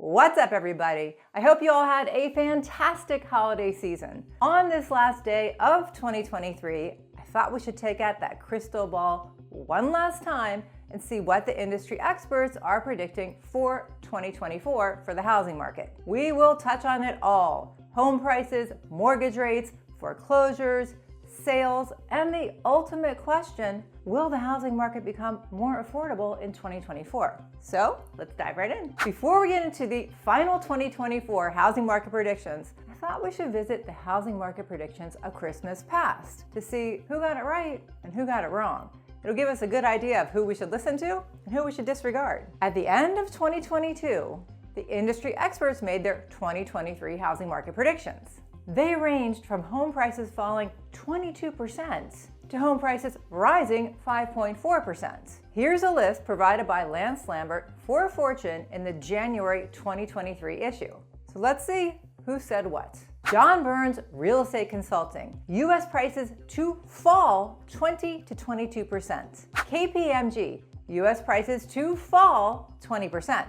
What's up, everybody? I hope you all had a fantastic holiday season. On this last day of 2023, I thought we should take out that crystal ball one last time and see what the industry experts are predicting for 2024 for the housing market. We will touch on it all: home prices, mortgage rates, foreclosures, sales, and the ultimate question, will the housing market become more affordable in 2024? So let's dive right in. Before we get into the final 2024 housing market predictions, I thought we should visit the housing market predictions of Christmas past to see who got it right and who got it wrong. It'll give us a good idea of who we should listen to and who we should disregard. At the end of 2022, the industry experts made their 2023 housing market predictions. They ranged from home prices falling 22% to home prices rising 5.4%. Here's a list provided by Lance Lambert for Fortune in the January 2023 issue. So let's see who said what. John Burns Real Estate Consulting, U.S. prices to fall 20 to 22%. KPMG, U.S. prices to fall 20%.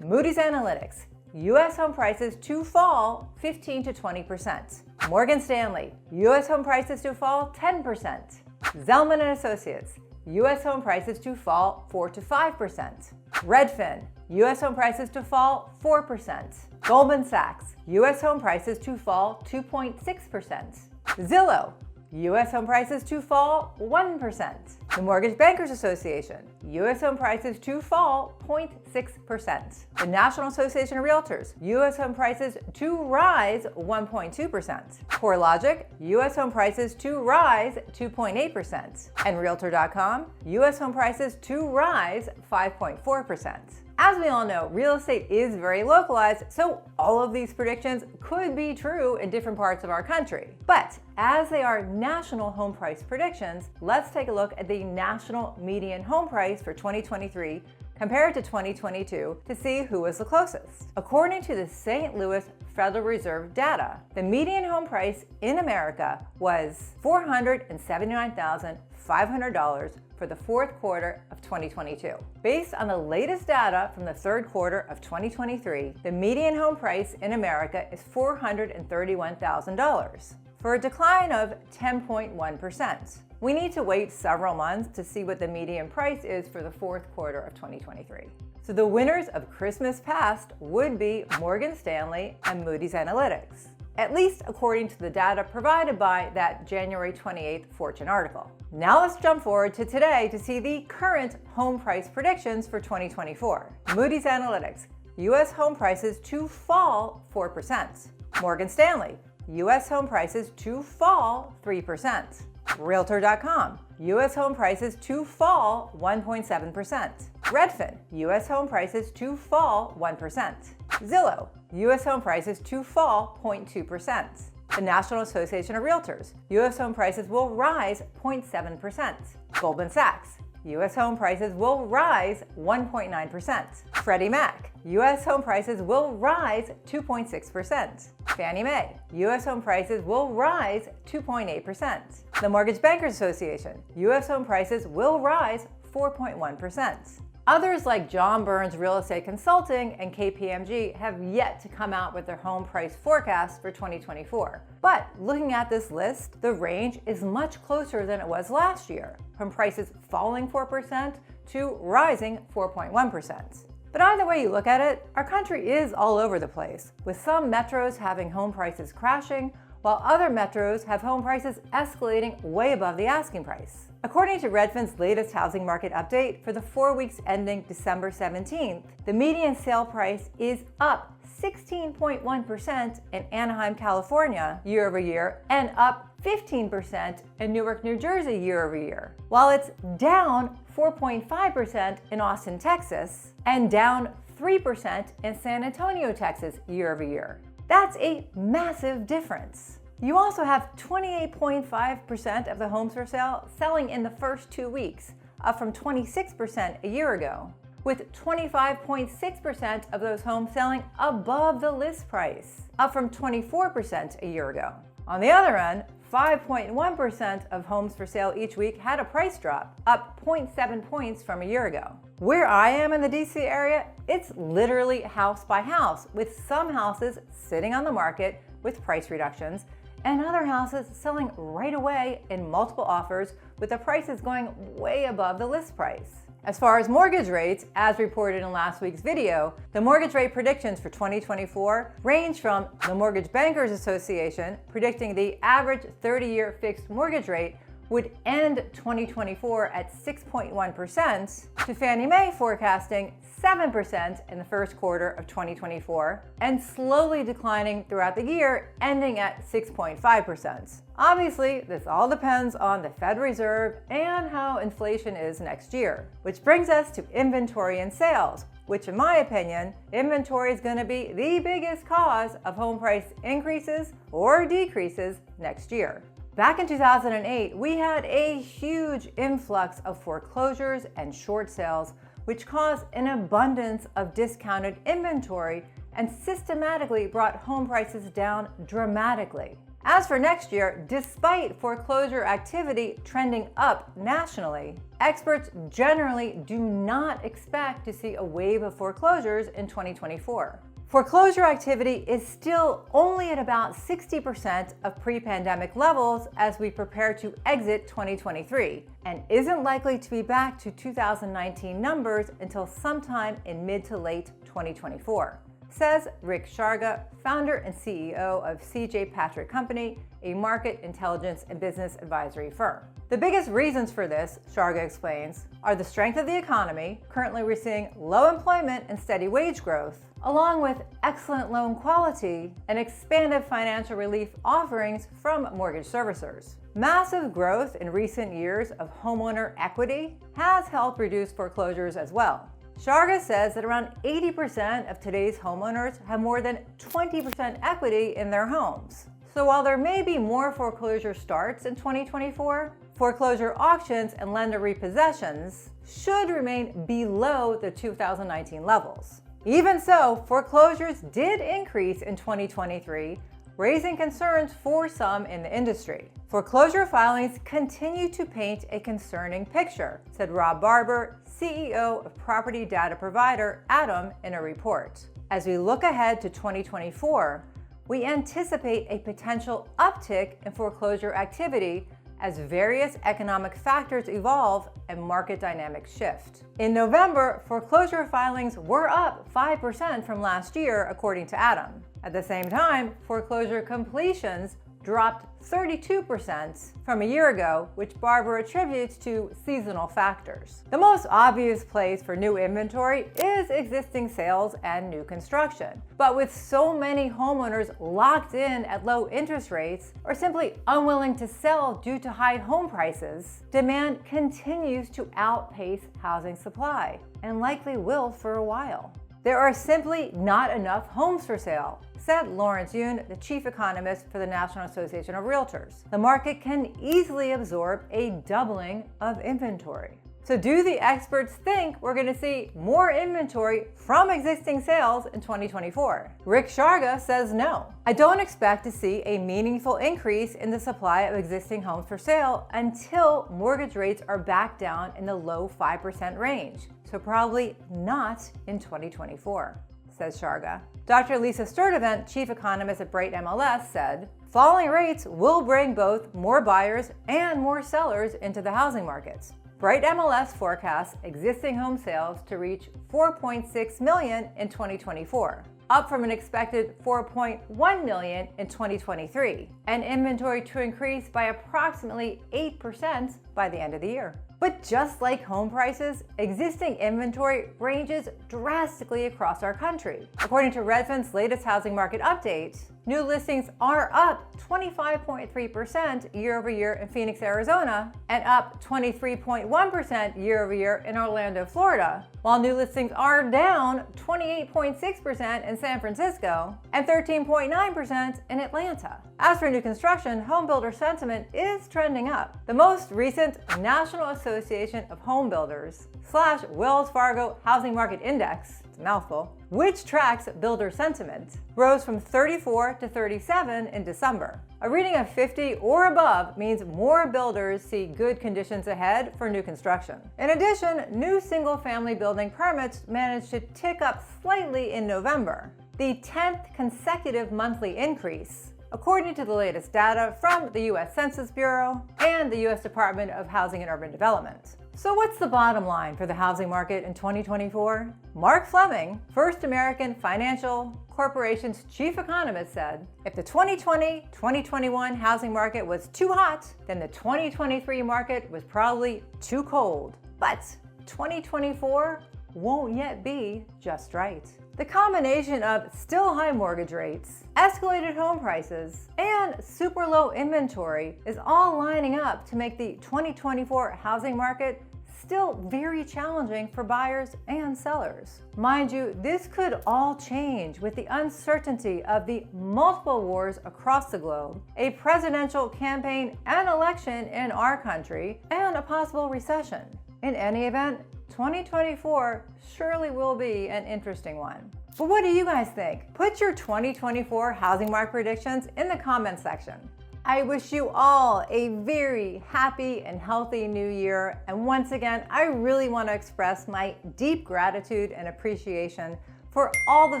Moody's Analytics, U.S. home prices to fall 15 to 20%. Morgan Stanley, U.S. home prices to fall 10%. Zelman & Associates, U.S. home prices to fall 4 to 5%. Redfin, U.S. home prices to fall 4%. Goldman Sachs, U.S. home prices to fall 2.6%. Zillow, U.S. home prices to fall 1%. The Mortgage Bankers Association, U.S. home prices to fall 0.6%. The National Association of Realtors, U.S. home prices to rise 1.2%. CoreLogic, U.S. home prices to rise 2.8%. And Realtor.com, U.S. home prices to rise 5.4%. As we all know, real estate is very localized, so all of these predictions could be true in different parts of our country. But as they are national home price predictions, let's take a look at the national median home price for 2023 compared to 2022 to see who was the closest. According to the St. Louis Federal Reserve data, the median home price in America was $479,500 for the fourth quarter of 2022. Based on the latest data from the third quarter of 2023, the median home price in America is $431,000, for a decline of 10.1%. We need to wait several months to see what the median price is for the fourth quarter of 2023. So the winners of Christmas past would be Morgan Stanley and Moody's Analytics, at least according to the data provided by that January 28th Fortune article. Now let's jump forward to today to see the current home price predictions for 2024. Moody's Analytics, U.S. home prices to fall 4%. Morgan Stanley, U.S. home prices to fall 3%. Realtor.com, U.S. home prices to fall 1.7%. Redfin, U.S. home prices to fall 1%. Zillow, U.S. home prices to fall 0.2%. The National Association of Realtors, U.S. home prices will rise 0.7%. Goldman Sachs, U.S. home prices will rise 1.9%. Freddie Mac, U.S. home prices will rise 2.6%. Fannie Mae, U.S. home prices will rise 2.8%. The Mortgage Bankers Association, U.S. home prices will rise 4.1%. Others like John Burns Real Estate Consulting and KPMG have yet to come out with their home price forecast for 2024. But looking at this list, the range is much closer than it was last year, from prices falling 4% to rising 4.1%. But either way you look at it, our country is all over the place, with some metros having home prices crashing, while other metros have home prices escalating way above the asking price. According to Redfin's latest housing market update for the 4 weeks ending December 17th, the median sale price is up 16.1% in Anaheim, California year over year, and up 15% in Newark, New Jersey year over year, while it's down 4.5% in Austin, Texas, and down 3% in San Antonio, Texas year over year. That's a massive difference. You also have 28.5% of the homes for sale selling in the first 2 weeks, up from 26% a year ago, with 25.6% of those homes selling above the list price, up from 24% a year ago. On the other end, 5.1% of homes for sale each week had a price drop, up 0.7 points from a year ago. Where I am in the DC area, it's literally house by house, with some houses sitting on the market with price reductions and other houses selling right away in multiple offers with the prices going way above the list price. As far as mortgage rates, as reported in last week's video, the mortgage rate predictions for 2024 range from the Mortgage Bankers Association predicting the average 30-year fixed mortgage rate would end 2024 at 6.1%, to Fannie Mae forecasting 7% in the first quarter of 2024, and slowly declining throughout the year, ending at 6.5%. Obviously, this all depends on the Fed Reserve and how inflation is next year. Which brings us to inventory and sales, which in my opinion, inventory is going to be the biggest cause of home price increases or decreases next year. Back in 2008, we had a huge influx of foreclosures and short sales, which caused an abundance of discounted inventory and systematically brought home prices down dramatically. As for next year, despite foreclosure activity trending up nationally, experts generally do not expect to see a wave of foreclosures in 2024. Foreclosure activity is still only at about 60% of pre-pandemic levels as we prepare to exit 2023, and isn't likely to be back to 2019 numbers until sometime in mid to late 2024, says Rick Sharga, founder and CEO of CJ Patrick Company, a market intelligence and business advisory firm. The biggest reasons for this, Sharga explains, are the strength of the economy. Currently we're seeing low employment and steady wage growth, along with excellent loan quality and expanded financial relief offerings from mortgage servicers. Massive growth in recent years of homeowner equity has helped reduce foreclosures as well. Sharga says that around 80% of today's homeowners have more than 20% equity in their homes. So while there may be more foreclosure starts in 2024, foreclosure auctions and lender repossessions should remain below the 2019 levels. Even so, foreclosures did increase in 2023, raising concerns for some in the industry. Foreclosure filings continue to paint a concerning picture, said Rob Barber, CEO of property data provider Atom, in a report. As we look ahead to 2024, we anticipate a potential uptick in foreclosure activity as various economic factors evolve and market dynamics shift. In November, foreclosure filings were up 5% from last year, according to Atom. At the same time, foreclosure completions dropped 32% from a year ago, which Barber attributes to seasonal factors. The most obvious place for new inventory is existing sales and new construction. But with so many homeowners locked in at low interest rates or simply unwilling to sell due to high home prices, demand continues to outpace housing supply and likely will for a while. There are simply not enough homes for sale, said Lawrence Yun, the chief economist for the National Association of Realtors. The market can easily absorb a doubling of inventory. So do the experts think we're going to see more inventory from existing sales in 2024? Rick Sharga says no. I don't expect to see a meaningful increase in the supply of existing homes for sale until mortgage rates are back down in the low 5% range. So probably not in 2024, says Sharga. Dr. Lisa Sturdivant, chief economist at Bright MLS, said, falling rates will bring both more buyers and more sellers into the housing markets. Bright MLS forecasts existing home sales to reach 4.6 million in 2024, up from an expected 4.1 million in 2023, and inventory to increase by approximately 8% by the end of the year. But just like home prices, existing inventory ranges drastically across our country. According to Redfin's latest housing market update, new listings are up 25.3% year over year in Phoenix, Arizona, and up 23.1% year over year in Orlando, Florida, while new listings are down 28.6% in San Francisco and 13.9% in Atlanta. As for new construction, home builder sentiment is trending up. The most recent National Association of Home Builders / Wells Fargo Housing Market Index, mouthful, which tracks builder sentiment, rose from 34 to 37 in December. A reading of 50 or above means more builders see good conditions ahead for new construction. In addition, new single-family building permits managed to tick up slightly in November, the 10th consecutive monthly increase, according to the latest data from the U.S. Census Bureau and the U.S. Department of Housing and Urban Development. So what's the bottom line for the housing market in 2024? Mark Fleming, First American Financial Corporation's chief economist, said, if the 2020-2021 housing market was too hot, then the 2023 market was probably too cold. But 2024 won't yet be just right. The combination of still high mortgage rates, escalated home prices, and super low inventory is all lining up to make the 2024 housing market still very challenging for buyers and sellers. Mind you, this could all change with the uncertainty of the multiple wars across the globe, a presidential campaign and election in our country, and a possible recession. In any event, 2024 surely will be an interesting one. But what do you guys think? Put your 2024 housing market predictions in the comments section. I wish you all a very happy and healthy new year. And once again, I really want to express my deep gratitude and appreciation for all the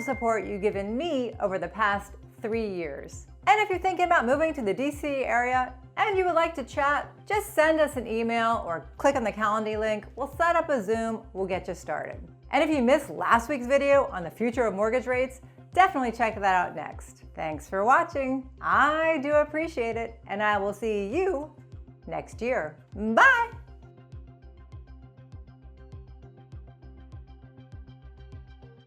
support you've given me over the past 3 years. And if you're thinking about moving to the DC area and you would like to chat, just send us an email or click on the Calendly link. We'll set up a Zoom, we'll get you started. And if you missed last week's video on the future of mortgage rates, definitely check that out next. Thanks for watching. I do appreciate it, and I will see you next year. Bye!